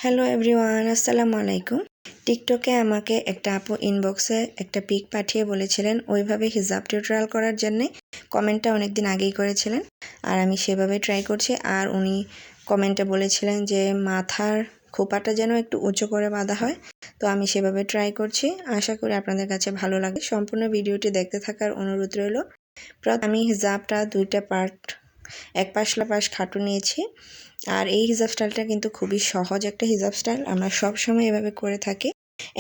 Hello everyone, আসসালামু আলাইকুম। টিকটকে আমাকে একটা আপু ইনবক্সে একটা পিক পাঠিয়ে বলেছিলেন ওইভাবে হিজাব টিউটোরিয়াল করার জন্যে। কমেন্টটা অনেক দিন আগেই করেছিলেন আর আমি সেভাবে ট্রাই করছি। আর উনি কমেন্টে বলেছিলেন যে মাথার খোপাটা যেন একটু উঁচু করে বাঁধা হয়, তো আমি সেভাবে ট্রাই করছি। আশা করি আপনাদের কাছে ভালো লাগে। সম্পূর্ণ ভিডিওটি দেখতে থাকার অনুরোধ রইল। আমি হিজাবটা দুইটা পার্ট, এক পাশ খাটু নিয়েছি। আর এই হিজাব স্টাইলটা কিন্তু খুবই সহজ একটা হিজাব স্টাইল, আমরা সব সময় এভাবে করে থাকি।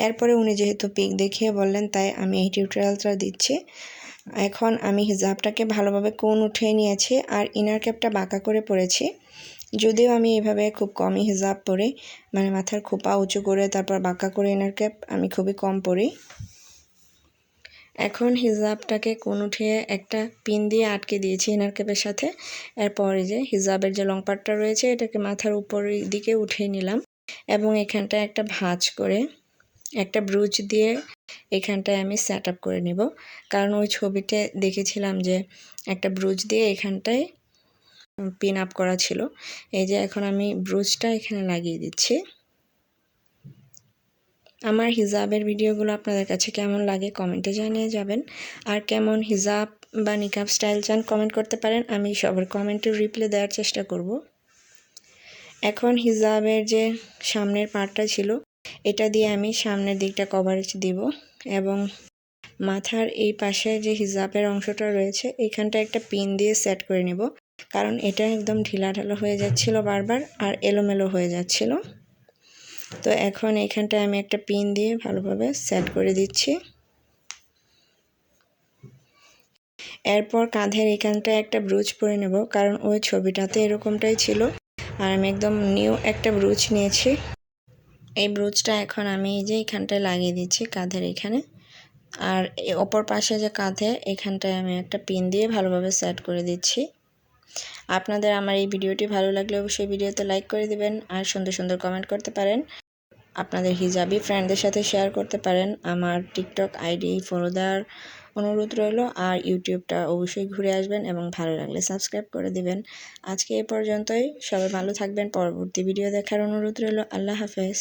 এরপরে উনি যেহেতু পিক দেখিয়ে বললেন তাই আমি এই টিউটোরিয়ালটা দিচ্ছি। এখন আমি হিজাবটাকে ভালোভাবে কোণ উঠিয়ে নিয়েছি আর ইনার ক্যাপটা বাঁকা করে পরেছি। যদিও আমি এভাবে খুব কমই হিজাব পরি, মানে মাথার খোপা উঁচু করে তারপর বাঁকা করে ইনার ক্যাপ আমি খুবই কম পরি। এখন হিজাবটাকে কোণ উঠিয়ে একটা পিন দিয়ে আটকে দিয়েছি ইনার ক্যাপের সাথে। এরপর এই যে হিজাবের যে লং পার্টটা রয়েছে এটাকে মাথার উপরের দিকে উঠিয়ে নিলাম এবং এখানটায় একটা ভাঁজ করে একটা ব্রুচ দিয়ে এখানটায় আমি সেট আপ করে নিব। কারণ ওই ছবিতে দেখেছিলাম যে একটা ব্রুচ দিয়ে এখানটায় পিন আপ করা ছিল। এই যে এখন আমি ব্রুচটা এখানে লাগিয়ে দিচ্ছি। আমার হিজাবের ভিডিওগুলো আপনাদের কাছে কেমন লাগে কমেন্টে জানিয়ে যাবেন। আর কেমন হিজাব বা নিকাব স্টাইল চান কমেন্ট করতে পারেন, আমি সবার কমেন্টের রিপ্লাই দেওয়ার চেষ্টা করব। এখন হিজাবের যে সামনের পার্টটা ছিল এটা দিয়ে আমি সামনের দিকটা কভারেজ দিব এবং মাথার এই পাশে যে হিজাবের অংশটা রয়েছে এখানটা একটা পিন দিয়ে সেট করে নেব, কারণ এটা একদম ঢিলাঢালা হয়ে যাচ্ছিল বারবার আর এলোমেলো হয়ে যাচ্ছিল। তো এখন এখানটায় আমি একটা পিন দিয়ে ভালোভাবে সেট করে দিচ্ছি। এরপর কাঁধের এখানটায় একটা ব্রুচ পরে নেব, কারণ ওই ছবিটাতে এরকমটাই ছিল আর আমি একদম নিউ একটা ব্রুচ নিয়েছি। এই ব্রুচটা এখন আমি এই যে এখানটায় লাগিয়ে দিচ্ছি কাঁধের এখানে, আর অপর পাশে যে কাঁধে এখানটায় আমি একটা পিন দিয়ে ভালোভাবে সেট করে দিচ্ছি। আপনাদের আমার এই ভিডিওটি ভালো লাগলে অবশ্যই ভিডিওতে লাইক করে দিবেন আর সুন্দর সুন্দর কমেন্ট করতে পারেন। আপনাদের হিজাবি ফ্রেন্ডদের সাথে শেয়ার করতে পারেন। আমার টিকটক আইডি ফলো দেওয়ার অনুরোধ রইল আর ইউটিউবটা অবশ্যই ঘুরে আসবেন এবং ভালো লাগলে সাবস্ক্রাইব করে দিবেন। আজকে এ পর্যন্তই, সবাই ভালো থাকবেন। পরবর্তী ভিডিও দেখার অনুরোধ রইল। আল্লাহ হাফেজ।